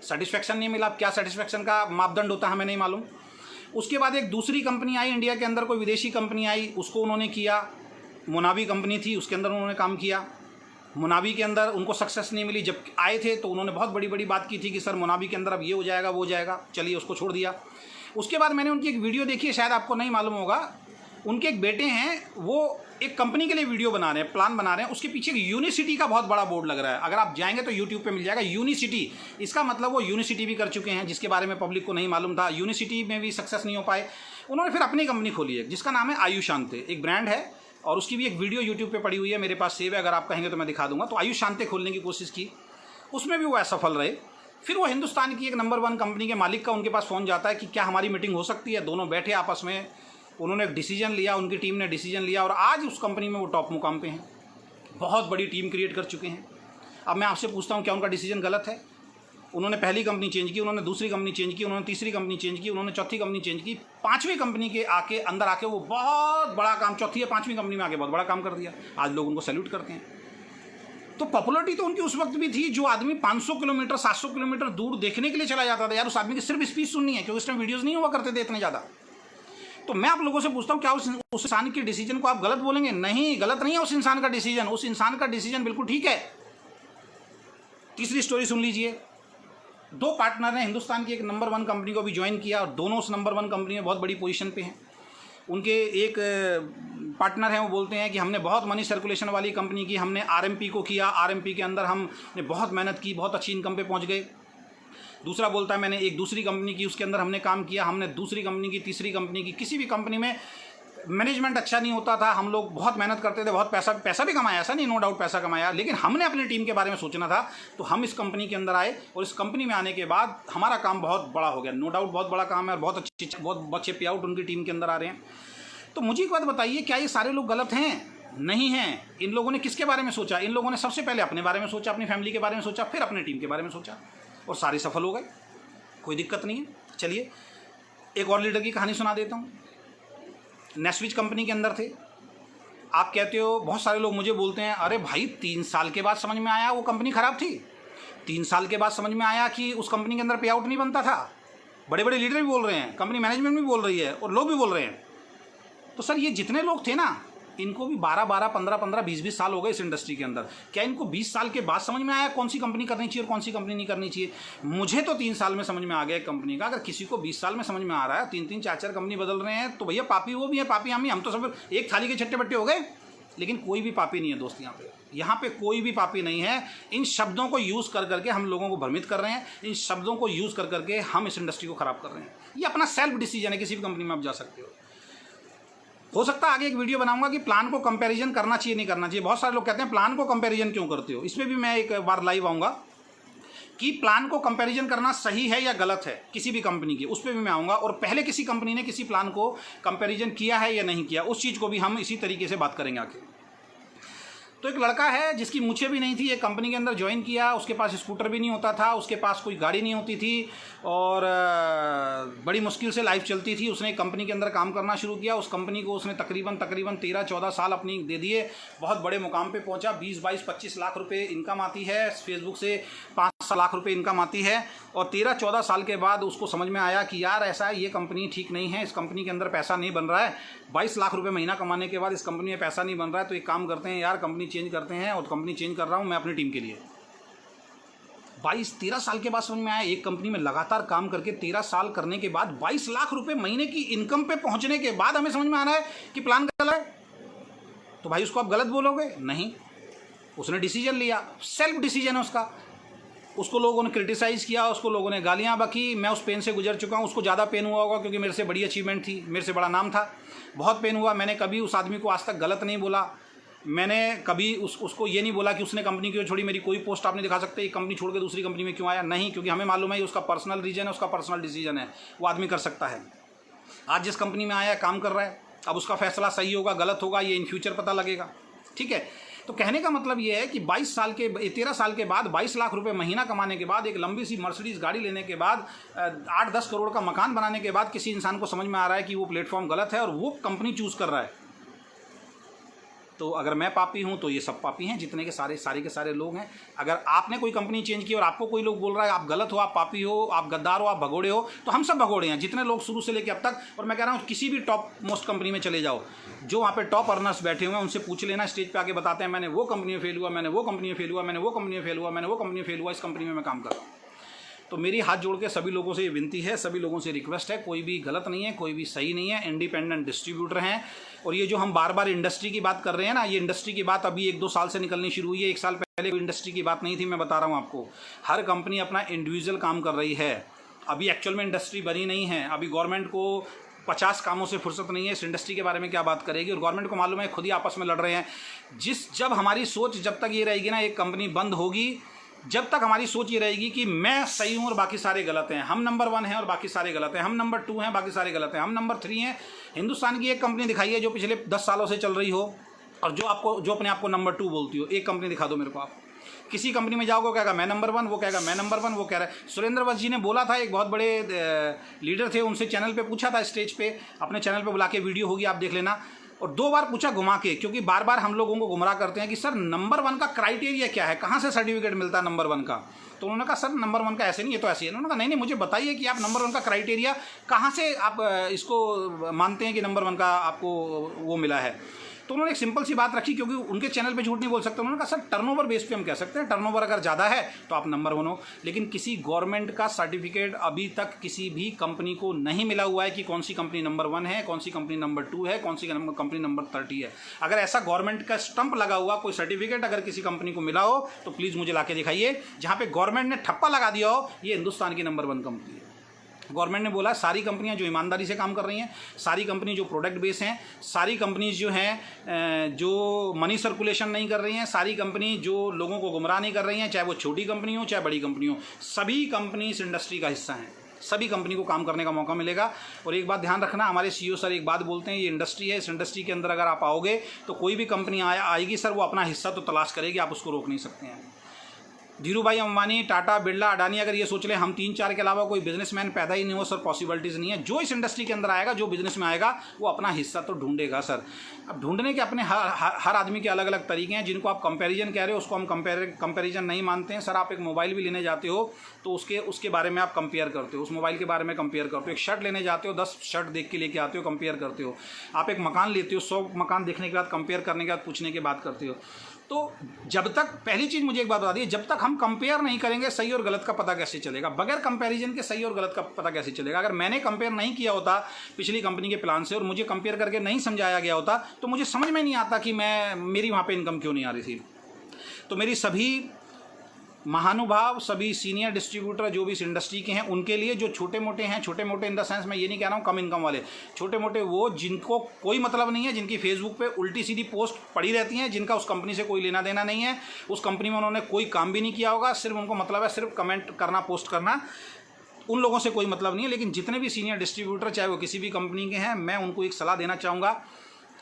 सेटिस्फैक्शन नहीं मिला। क्या सेटिस्फैक्शन का मापदंड होता है हमें नहीं मालूम। उसके बाद एक दूसरी कंपनी आई इंडिया के अंदर, कोई विदेशी कंपनी आई, उसको उन्होंने किया, मुनावी कंपनी थी, उसके अंदर उन्होंने काम किया। मुनावी के अंदर उनको सक्सेस नहीं मिली। जब आए थे तो उन्होंने बहुत बड़ी बड़ी बात की थी कि सर मुनावी के अंदर अब ये हो जाएगा, वो हो जाएगा। चलिए, उसको छोड़ दिया। उसके बाद मैंने उनकी एक वीडियो देखी है, शायद आपको नहीं मालूम होगा। उनके एक बेटे हैं, वो एक कंपनी के लिए वीडियो बना रहे हैं, प्लान बना रहे हैं। उसके पीछे एक यूनिसिटी का बहुत बड़ा बोर्ड लग रहा है। अगर आप जाएंगे तो यूट्यूब पे मिल जाएगा, यूनिसिटी। इसका मतलब वो यूनिसिटी भी कर चुके हैं, जिसके बारे में पब्लिक को नहीं मालूम था। यूनिसिटी में भी सक्सेस नहीं हो पाए। उन्होंने फिर अपनी कंपनी खोली है, जिसका नाम है आयुष शांते, एक ब्रांड है, और उसकी भी एक वीडियो यूट्यूब पे पड़ी हुई है, मेरे पास सेव है, अगर आप कहेंगे तो मैं दिखा दूंगा। तो आयुष शांते खोलने की कोशिश की, उसमें भी वो असफल रहे। फिर वो हिंदुस्तान की एक नंबर 1 कंपनी के मालिक का उनके पास फ़ोन जाता है कि क्या हमारी मीटिंग हो सकती है। दोनों बैठे आपस में, उन्होंने एक डिसीजन लिया, उनकी टीम ने डिसीजन लिया, और आज उस कंपनी में वो टॉप मुकाम पे हैं, बहुत बड़ी टीम क्रिएट कर चुके हैं। अब मैं आपसे पूछता हूँ, क्या उनका डिसीजन गलत है? उन्होंने पहली कंपनी चेंज की, उन्होंने दूसरी कंपनी चेंज की, उन्होंने तीसरी कंपनी चेंज की, उन्होंने चौथी कंपनी चेंज की, 5वीं कंपनी के अंदर आके वो बहुत बड़ा काम, चौथी या 5वीं कंपनी में आके बहुत बड़ा काम कर दिया। आज लोग उनको सैल्यूट करते हैं। तो पॉपुलरिटी तो उनकी उस वक्त भी थी, जो आदमी 500 किलोमीटर 700 किलोमीटर दूर देखने के लिए चला जाता था, यार उस आदमी की सिर्फ स्पीच सुननी है, क्योंकि उस टाइम वीडियोज़ नहीं हुआ करते थे इतने ज़्यादा। तो मैं आप लोगों से पूछता हूँ, क्या उस इंसान के डिसीजन को आप गलत बोलेंगे? नहीं, गलत नहीं है उस इंसान का डिसीजन, उस इंसान का डिसीजन बिल्कुल ठीक है। तीसरी स्टोरी सुन लीजिए। 2 पार्टनर ने हिंदुस्तान की एक नंबर 1 कंपनी को भी ज्वाइन किया और दोनों उस नंबर 1 कंपनी में बहुत बड़ी पोजीशन पे हैं। उनके एक पार्टनर हैं, वो बोलते हैं कि हमने बहुत मनी सर्कुलेशन वाली कंपनी की, हमने आरएमपी को किया, आरएमपी के अंदर हमने बहुत मेहनत की, बहुत अच्छी इनकम पे पहुंच गए। दूसरा बोलता है मैंने एक दूसरी कंपनी की, उसके अंदर हमने काम किया, हमने दूसरी कंपनी की, तीसरी कंपनी की, किसी भी कंपनी में मैनेजमेंट अच्छा नहीं होता था, हम लोग बहुत मेहनत करते थे, बहुत पैसा भी कमाया, ऐसा नहीं, नो डाउट पैसा कमाया, लेकिन हमने अपनी टीम के बारे में सोचना था, तो हम इस कंपनी के अंदर आए और इस कंपनी में आने के बाद हमारा काम बहुत बड़ा हो गया। नो डाउट बहुत बड़ा काम है और बहुत अच्छे पे आउट उनकी टीम के अंदर आ रहे हैं। तो मुझे एक बात बताइए, क्या ये सारे लोग गलत हैं? नहीं हैं। इन लोगों ने किसके बारे में सोचा? इन लोगों ने सबसे पहले अपने बारे में सोचा, अपनी फैमिली के बारे में सोचा, फिर अपनी टीम के बारे में सोचा और सारे सफल हो गए, कोई दिक्कत नहीं है। चलिए एक और लीडर की कहानी सुना देता हूँ। नेस्विच कंपनी के अंदर थे। आप कहते हो, बहुत सारे लोग मुझे बोलते हैं, अरे भाई 3 साल के बाद समझ में आया वो कंपनी ख़राब थी, 3 साल के बाद समझ में आया कि उस कंपनी के अंदर पे आउट नहीं बनता था। बड़े बड़े लीडर भी बोल रहे हैं, कंपनी मैनेजमेंट भी बोल रही है और लोग भी बोल रहे हैं। तो सर ये जितने लोग थे ना, इनको भी 12-12, 15-15, 20-20 साल हो गए इस इंडस्ट्री के अंदर। क्या इनको 20 साल के बाद समझ में आया कौन सी कंपनी करनी चाहिए और कौन सी कंपनी नहीं करनी चाहिए? मुझे तो 3 साल में समझ में आ गया कंपनी का। अगर किसी को 20 साल में समझ में आ रहा है, 3-3, 4-4 कंपनी बदल रहे हैं, तो भैया पापी वो भी है, पापी हम तो सब एक थाली के छट्टे बट्टे हो गए। लेकिन कोई भी पापी नहीं है दोस्त, यहाँ पे कोई भी पापी नहीं है। इन शब्दों को यूज़ कर करके हम लोगों को भ्रमित कर रहे हैं, इन शब्दों को यूज़ कर करके हम इस इंडस्ट्री को ख़राब कर रहे हैं। ये अपना सेल्फ डिसीजन है, किसी भी कंपनी में आप जा सकते हो सकता है आगे एक वीडियो बनाऊंगा कि प्लान को कंपैरिजन करना चाहिए नहीं करना चाहिए। बहुत सारे लोग कहते हैं प्लान को कंपैरिजन क्यों करते हो, इसमें भी मैं एक बार लाइव आऊँगा कि प्लान को कंपैरिजन करना सही है या गलत है किसी भी कंपनी की, उस पर भी मैं आऊँगा। और पहले किसी कंपनी ने किसी प्लान को कंपैरिजन किया है या नहीं किया, उस चीज़ को भी हम इसी तरीके से बात करेंगे आगे। तो एक लड़का है जिसकी मूछें भी नहीं थी, एक कंपनी के अंदर ज्वाइन किया, उसके पास स्कूटर भी नहीं होता था, उसके पास कोई गाड़ी नहीं होती थी और बड़ी मुश्किल से लाइफ चलती थी। उसने एक कंपनी के अंदर काम करना शुरू किया, उस कंपनी को उसने तकरीबन 13-14 साल अपनी दे दिए, बहुत बड़े मुकाम पे पहुंचा। 20-22-25 लाख रुपए इनकम आती है, फेसबुक से 5 लाख रुपए इनकम आती है। और 13-14 साल के बाद उसको समझ में आया कि यार ऐसा है, ये कंपनी ठीक नहीं है, इस कंपनी के अंदर पैसा नहीं बन रहा है। 22 लाख रुपए महीना कमाने के बाद इस कंपनी में पैसा नहीं बन रहा है, तो एक काम करते हैं यार, कंपनी चेंज करते हैं। और कंपनी चेंज कर रहा हूं मैं अपनी टीम के लिए। 22-13 साल के बाद समझ में आया, एक कंपनी में लगातार काम करके 13 साल करने के बाद 22 लाख रुपए महीने की इनकम पे पहुंचने के बाद हमें समझ में आ रहा है कि प्लान गलत है। तो भाई उसको आप गलत बोलोगे? नहीं, उसने डिसीजन लिया, सेल्फ डिसीजन है उसका। उसको लोगों ने क्रिटिसाइज़ किया, उसको लोगों ने गालियाँ बकी, मैं उस पेन से गुजर चुका हूँ। उसको ज़्यादा पेन हुआ होगा क्योंकि मेरे से बड़ी अचीवमेंट थी, मेरे से बड़ा नाम था, बहुत पेन हुआ। मैंने कभी उस आदमी को आज तक गलत नहीं बोला, मैंने कभी उसको ये नहीं बोला कि उसने कंपनी क्यों छोड़ी। मेरी कोई पोस्ट आप नहीं दिखा सकते, एक कंपनी छोड़ के दूसरी कंपनी में क्यों आया, नहीं, क्योंकि हमें मालूम है ये उसका पर्सनल रीजन है, उसका पर्सनल डिसीजन है, वो आदमी कर सकता है। आज जिस कंपनी में आया है, काम कर रहा है, अब उसका फैसला सही होगा गलत होगा ये इन फ्यूचर पता लगेगा, ठीक है। तो कहने का मतलब ये है कि 13 साल के बाद 22 लाख रुपए महीना कमाने के बाद, एक लंबी सी मर्सिडीज़ गाड़ी लेने के बाद, 8-10 करोड़ का मकान बनाने के बाद किसी इंसान को समझ में आ रहा है कि वो प्लेटफॉर्म गलत है और वो कंपनी चूज़ कर रहा है। तो अगर मैं पापी हूं तो ये सब पापी हैं, जितने के सारे लोग हैं। अगर आपने कोई कंपनी चेंज की और आपको कोई लोग बोल रहा है आप गलत हो, आप पापी हो, आप गद्दार हो, आप भगोड़े हो, तो हम सब भगोड़े हैं, जितने लोग शुरू से लेकर अब तक। और मैं कह रहा हूँ किसी भी टॉप मोस्ट कंपनी में चले जाओ, जो वहाँ पे टॉप अर्नर्स बैठे हुए हैं उनसे पूछ लेना, स्टेज पे आके बताते हैं मैंने वो कंपनी में फेल हुआ, मैंने वो कंपनी में फेल हुआ, मैंने वो कंपनी में फेल हुआ, मैंने वो कंपनी में फेल हुआ, इस कंपनी में मैं काम कर रहा हूँ। तो मेरी हाथ जोड़ के सभी लोगों से ये विनती है, सभी लोगों से रिक्वेस्ट है, कोई भी गलत नहीं है, कोई भी सही नहीं है, इंडिपेंडेंट डिस्ट्रीब्यूटर हैं। और ये जो हम बार बार इंडस्ट्री की बात कर रहे हैं ना, ये इंडस्ट्री की बात अभी 1-2 साल से निकलनी शुरू हुई है। 1 साल पहले कोई इंडस्ट्री की बात नहीं थी, मैं बता रहा हूँ आपको। हर कंपनी अपना इंडिविजुअल काम कर रही है, अभी एक्चुअल में इंडस्ट्री बनी नहीं है। अभी गवर्नमेंट को 50 कामों से फुर्सत नहीं है, इस इंडस्ट्री के बारे में क्या बात करेगी। और गवर्नमेंट को मालूम है खुद ही आपस में लड़ रहे हैं। जब हमारी सोच जब तक ये रहेगी ना, एक कंपनी बंद होगी, जब तक हमारी सोच ये रहेगी कि मैं सही हूँ और बाकी सारे गलत हैं, हम नंबर 1 हैं और बाकी सारे गलत हैं, हम नंबर 2 हैं बाकी सारे गलत हैं, हम नंबर 3 हैं। हिंदुस्तान की एक कंपनी दिखाइए जो पिछले 10 सालों से चल रही हो और जो अपने आप को नंबर 2 बोलती हो, एक कंपनी दिखा दो मेरे को। आप किसी कंपनी में जाओगे, कहेगा मैं नंबर 1, वो कहेगा मैं नंबर 1, वो कह रहा है। सुरेंद्र वत्स जी ने बोला था, एक बहुत बड़े लीडर थे, उनसे चैनल पे पूछा था, स्टेज पे अपने चैनल पे बुला के वीडियो होगी आप देख लेना। और 2 बार पूछा घुमा के, क्योंकि बार बार हम लोगों को गुमराह करते हैं कि सर नंबर 1 का क्राइटेरिया क्या है, कहाँ से सर्टिफिकेट मिलता है नंबर 1 का। तो उन्होंने कहा सर नंबर 1 का ऐसे नहीं है तो ऐसे है। उन्होंने कहा नहीं मुझे बताइए कि आप नंबर 1 का क्राइटेरिया कहाँ से आप इसको मानते हैं कि नंबर 1 का आपको वो मिला है। तो उन्होंने एक सिंपल सी बात रखी, क्योंकि उनके चैनल पे झूठ नहीं बोल सकते। उन्होंने कहा सर टर्नओवर बेस पे हम कह सकते हैं, टर्नओवर अगर ज़्यादा है तो आप नंबर 1 हो, लेकिन किसी गवर्नमेंट का सर्टिफिकेट अभी तक किसी भी कंपनी को नहीं मिला हुआ है कि कौन सी कंपनी नंबर 1 है, कौन सी कंपनी नंबर 2 है, कौन सी कंपनी नंबर 30 है। अगर ऐसा गवर्नमेंट का स्टंप लगा हुआ कोई सर्टिफिकेट अगर किसी कंपनी को मिला हो तो प्लीज़ मुझे ला के दिखाइए, जहाँ पे गवर्नमेंट ने ठप्पा लगा दिया हो ये हिंदुस्तान की नंबर 1 कंपनी है। गवर्नमेंट ने बोला सारी कंपनियां जो ईमानदारी से काम कर रही हैं, सारी कंपनी जो प्रोडक्ट बेस हैं, सारी कंपनीज जो हैं जो मनी सर्कुलेशन नहीं कर रही हैं, सारी कंपनी जो लोगों को गुमराह नहीं कर रही हैं, चाहे वो छोटी कंपनी हो चाहे बड़ी कंपनी हो, सभी कंपनी इस इंडस्ट्री का हिस्सा हैं। सभी कंपनी को काम करने का मौका मिलेगा। और एक बात ध्यान रखना, हमारे सीईओ सर एक बात बोलते हैं, ये इंडस्ट्री है, इस इंडस्ट्री के अंदर अगर आप आओगे तो कोई भी कंपनी आएगी सर वो अपना हिस्सा तो तलाश करेगी, आप उसको रोक नहीं सकते हैं। धीरू भाई अंबानी, टाटा, बिरला, अडानी अगर ये सोच ले हम 3-4 के अलावा कोई बिजनेसमैन पैदा ही नहीं हो सर, पॉसिबिलिटीज़ नहीं है। जो इस इंडस्ट्री के अंदर आएगा, जो बिजनेस में आएगा वो अपना हिस्सा तो ढूंढेगा सर। अब ढूंढने के अपने हर आदमी के अलग अलग तरीके हैं। जिनको आप कंपैरिजन कह रहे हो उसको हम कंपैरिजन नहीं मानते हैं सर। आप एक मोबाइल भी लेने जाते हो तो उसके बारे में आप कंपेयर करते हो, उस मोबाइल के बारे में कंपेयर करते हो। एक शर्ट लेने जाते हो 10 शर्ट देख के लेके आते हो, कंपेयर करते हो। आप एक मकान लेते हो 100 मकान देखने के बाद कंपेयर करने के बाद पूछने के बाद करते हो। तो जब तक, पहली चीज़ मुझे एक बात बता दी, जब तक हम कंपेयर नहीं करेंगे सही और गलत का पता कैसे चलेगा? बगैर कंपैरिजन के सही और गलत का पता कैसे चलेगा? अगर मैंने कंपेयर नहीं किया होता पिछली कंपनी के प्लान से और मुझे कंपेयर करके नहीं समझाया गया होता तो मुझे समझ में नहीं आता कि मेरी वहाँ पे इनकम क्यों नहीं आ रही थी। तो मेरी सभी महानुभाव, सभी सीनियर डिस्ट्रीब्यूटर जो भी इस इंडस्ट्री के हैं, उनके लिए जो छोटे मोटे हैं, छोटे मोटे इन द सेंस मैं ये नहीं कह रहा हूँ कम इनकम वाले, छोटे मोटे वो जिनको कोई मतलब नहीं है, जिनकी फेसबुक पे उल्टी सीधी पोस्ट पड़ी रहती हैं, जिनका उस कंपनी से कोई लेना देना नहीं है, उस कंपनी में उन्होंने कोई काम भी नहीं किया होगा, सिर्फ उनको मतलब है सिर्फ कमेंट करना, पोस्ट करना, उन लोगों से कोई मतलब नहीं है। लेकिन जितने भी सीनियर डिस्ट्रीब्यूटर चाहे वो किसी भी कंपनी के हैं, मैं उनको एक सलाह देना चाहूँगा।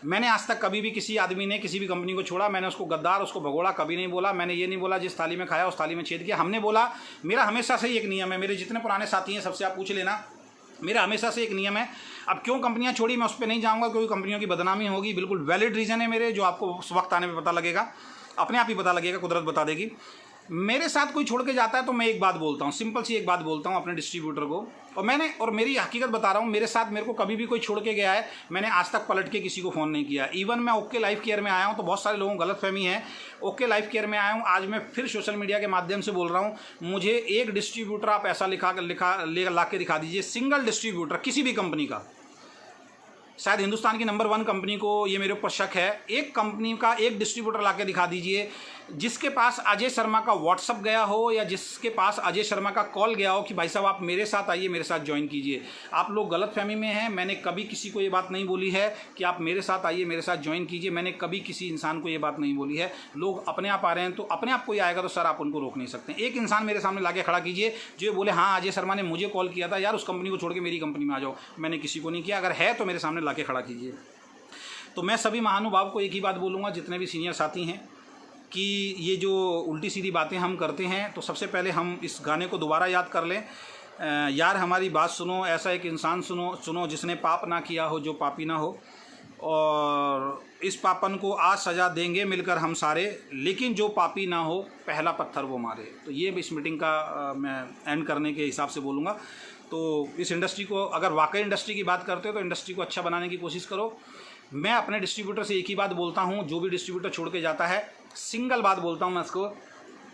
मैंने आज तक कभी भी किसी आदमी ने किसी भी कंपनी को छोड़ा, मैंने उसको गद्दार, उसको भगोड़ा कभी नहीं बोला। मैंने ये नहीं बोला जिस थाली में खाया उस थाली में छेद किया। हमने बोला, मेरा हमेशा से ही एक नियम है, मेरे जितने पुराने साथी हैं सबसे आप पूछ लेना, मेरा हमेशा से एक नियम है। अब क्यों कंपनियां छोड़ी मैं उस पर नहीं जाऊँगा, क्योंकि कंपनियों की बदनामी होगी। बिल्कुल वैलिड रीज़न है मेरे, जो आपको उस वक्त आने पर पता लगेगा, अपने आप ही पता लगेगा, कुदरत बता देगी। मेरे साथ कोई छोड़ के जाता है तो मैं एक बात बोलता हूँ, सिंपल सी एक बात बोलता हूँ अपने डिस्ट्रीब्यूटर को, और मेरी हकीकत बता रहा हूँ। मेरे को कभी भी कोई छोड़ के गया है, मैंने आज तक पलट के किसी को फ़ोन नहीं किया। इवन मैं ओके लाइफ केयर में आया हूँ तो बहुत सारे लोगों को गलतफहमी है, ओके लाइफ केयर में आया हूँ, आज मैं फिर सोशल मीडिया के माध्यम से बोल रहा हूँ, मुझे एक डिस्ट्रीब्यूटर आप ऐसा ला के दिखा दीजिए, सिंगल डिस्ट्रीब्यूटर किसी भी कंपनी का, शायद हिंदुस्तान की नंबर 1 कंपनी को ये मेरे ऊपर शक है, एक कंपनी का एक डिस्ट्रीब्यूटर ला के दिखा दीजिए जिसके पास अजय शर्मा का व्हाट्सअप गया हो या जिसके पास अजय शर्मा का कॉल गया हो कि भाई साहब आप मेरे साथ आइए, मेरे साथ ज्वाइन कीजिए। आप लोग गलतफहमी में हैं, मैंने कभी किसी को ये बात नहीं बोली है कि आप मेरे साथ आइए, मेरे साथ ज्वाइन कीजिए। मैंने कभी किसी इंसान को ये बात नहीं बोली है। लोग अपने आप आ रहे हैं तो अपने आप कोई आएगा तो सर आप उनको रोक नहीं सकते। एक इंसान मेरे सामने ला के खड़ा कीजिए जो ये बोले हाँ अजय शर्मा ने मुझे कॉल किया था, यार उस कंपनी को छोड़ के मेरी कंपनी में आ जाओ। मैंने किसी को नहीं किया, अगर है तो मेरे सामने ला के खड़ा कीजिए। तो मैं सभी महानुभाव को एक ही बात बोलूँगा, जितने भी सीनियर साथी हैं, कि ये जो उल्टी सीधी बातें हम करते हैं तो सबसे पहले हम इस गाने को दोबारा याद कर लें, यार हमारी बात सुनो, ऐसा एक इंसान सुनो जिसने पाप ना किया हो, जो पापी ना हो, और इस पापन को आज सज़ा देंगे मिलकर हम सारे, लेकिन जो पापी ना हो पहला पत्थर वो मारे। तो ये इस मीटिंग का मैं एंड करने के हिसाब से बोलूँगा। तो इस इंडस्ट्री को, अगर वाकई इंडस्ट्री की बात करते हो तो इंडस्ट्री को अच्छा बनाने की कोशिश करो। मैं अपने डिस्ट्रीब्यूटर से एक ही बात बोलता हूँ, जो भी डिस्ट्रीब्यूटर छोड़ के जाता है, सिंगल बात बोलता हूँ मैं इसको,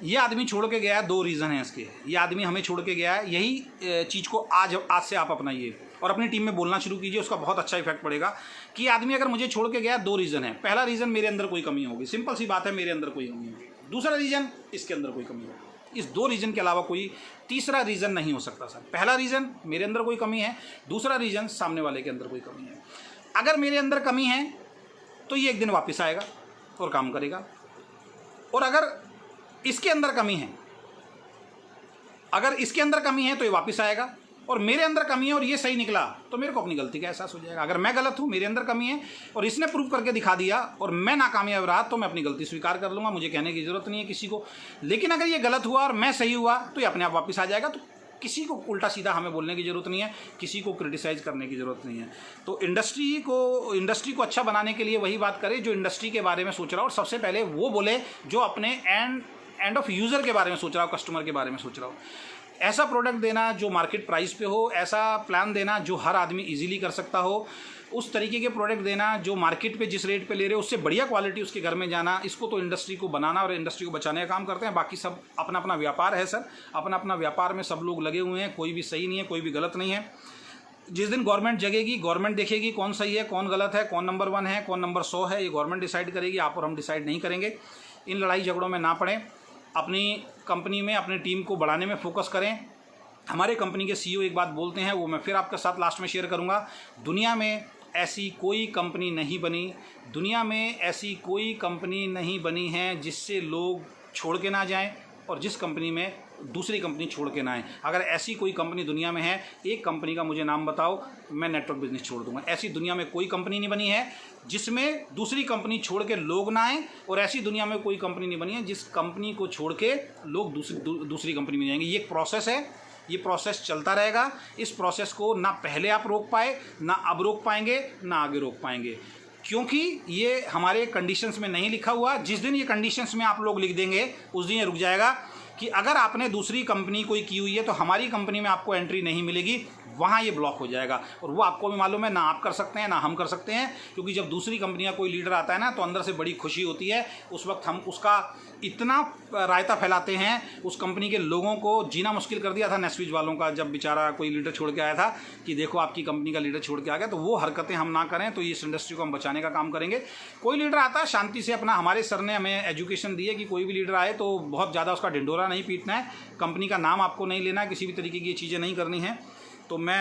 ये आदमी छोड़ के गया है, 2 रीज़न हैं इसके, ये आदमी हमें छोड़ के गया है। यही चीज़ को आज से आप अपनाइए और अपनी टीम में बोलना शुरू कीजिए, उसका बहुत अच्छा इफेक्ट पड़ेगा। कि ये आदमी अगर मुझे छोड़ के गया, 2 रीज़न है। पहला रीज़न, मेरे अंदर कोई कमी होगी, सिंपल सी बात है, मेरे अंदर कोई कमी होगी। दूसरा रीज़न, इसके अंदर कोई कमी होगी। इस 2 रीज़न के अलावा कोई तीसरा रीज़न नहीं हो सकता सर। पहला रीज़न मेरे अंदर कोई कमी है, दूसरा रीज़न सामने वाले के अंदर कोई कमी है। अगर मेरे अंदर कमी है तो ये एक दिन वापस आएगा और काम करेगा, और अगर इसके अंदर कमी है, अगर इसके अंदर कमी है तो ये वापस आएगा, और मेरे अंदर कमी है और ये सही निकला तो मेरे को अपनी गलती का एहसास हो जाएगा। अगर मैं गलत हूँ, मेरे अंदर कमी है और इसने प्रूव करके दिखा दिया और मैं नाकामयाब रहा तो मैं अपनी गलती स्वीकार कर लूँगा, मुझे कहने की ज़रूरत नहीं है किसी को। लेकिन अगर ये गलत हुआ और मैं सही हुआ तो ये अपने आप वापस आ जाएगा। तो किसी को उल्टा सीधा हमें बोलने की ज़रूरत नहीं है, किसी को क्रिटिसाइज़ करने की ज़रूरत नहीं है। तो इंडस्ट्री को अच्छा बनाने के लिए वही बात करें जो इंडस्ट्री के बारे में सोच रहा हो, और सबसे पहले वो बोले जो अपने एंड ऑफ यूज़र के बारे में सोच रहा हो, कस्टमर के बारे में सोच रहा हो। ऐसा प्रोडक्ट देना जो मार्केट प्राइस पे हो, ऐसा प्लान देना जो हर आदमी इजीली कर सकता हो, उस तरीके के प्रोडक्ट देना जो मार्केट पे जिस रेट पे ले रहे हो उससे बढ़िया क्वालिटी उसके घर में जाना। इसको तो इंडस्ट्री को बनाना और इंडस्ट्री को बचाने का काम करते हैं। बाकी सब अपना अपना व्यापार है सर, अपना अपना व्यापार में सब लोग लगे हुए हैं, कोई भी सही नहीं है, कोई भी गलत नहीं है। जिस दिन गवर्नमेंट जगेगी, गवर्नमेंट देखेगी कौन सही है, कौन गलत है, कौन नंबर 1 है, कौन नंबर 100 है, ये गवर्नमेंट डिसाइड करेगी, आप और हम डिसाइड नहीं करेंगे। इन लड़ाई झगड़ों में ना पड़ें, अपनी कंपनी में अपनी टीम को बढ़ाने में फोकस करें। हमारे कंपनी के CEO एक बात बोलते हैं, वो मैं फिर आपके साथ लास्ट में शेयर करूंगा। दुनिया में ऐसी कोई कंपनी नहीं बनी, दुनिया में ऐसी कोई कंपनी नहीं बनी है जिससे लोग छोड़ के ना जाएं और जिस कंपनी में दूसरी कंपनी छोड़ के ना आए। अगर ऐसी कोई कंपनी दुनिया में है, एक कंपनी का मुझे नाम बताओ, मैं नेटवर्क बिजनेस छोड़ दूंगा। ऐसी दुनिया में कोई कंपनी नहीं बनी है जिसमें दूसरी कंपनी छोड़ के लोग ना आए, और ऐसी दुनिया में कोई कंपनी नहीं बनी है जिस कंपनी को छोड़ के लोग दूसरी कंपनी में जाएंगे। ये एक प्रोसेस है, ये प्रोसेस चलता रहेगा। इस प्रोसेस को ना पहले आप रोक पाए, ना अब रोक पाएंगे, ना आगे रोक पाएंगे, क्योंकि ये हमारे कंडीशंस में नहीं लिखा हुआ। जिस दिन ये कंडीशंस में आप लोग लिख देंगे उस दिन ये रुक जाएगा कि अगर आपने दूसरी कंपनी कोई की हुई है तो हमारी कंपनी में आपको एंट्री नहीं मिलेगी, वहाँ ये ब्लॉक हो जाएगा। और वो आपको भी मालूम है, ना आप कर सकते हैं ना हम कर सकते हैं, क्योंकि जब दूसरी कंपनी का कोई लीडर आता है ना तो अंदर से बड़ी खुशी होती है। उस वक्त हम उसका इतना रायता फैलाते हैं, उस कंपनी के लोगों को जीना मुश्किल कर दिया था नेस्विज वालों का, जब बेचारा कोई लीडर छोड़ के आया था कि देखो आपकी कंपनी का लीडर छोड़ के आ गया। तो वो हरकतें हम ना करें, तो इस इंडस्ट्री को हम बचाने का काम करेंगे। कोई लीडर आता है शांति से अपना, हमारे सर ने हमें एजुकेशन दी है कि कोई भी लीडर आए तो बहुत ज़्यादा उसका ढिंढोरा नहीं पीटना है, कंपनी का नाम आपको नहीं लेना है, किसी भी तरीके की ये चीज़ें नहीं करनी है। तो मैं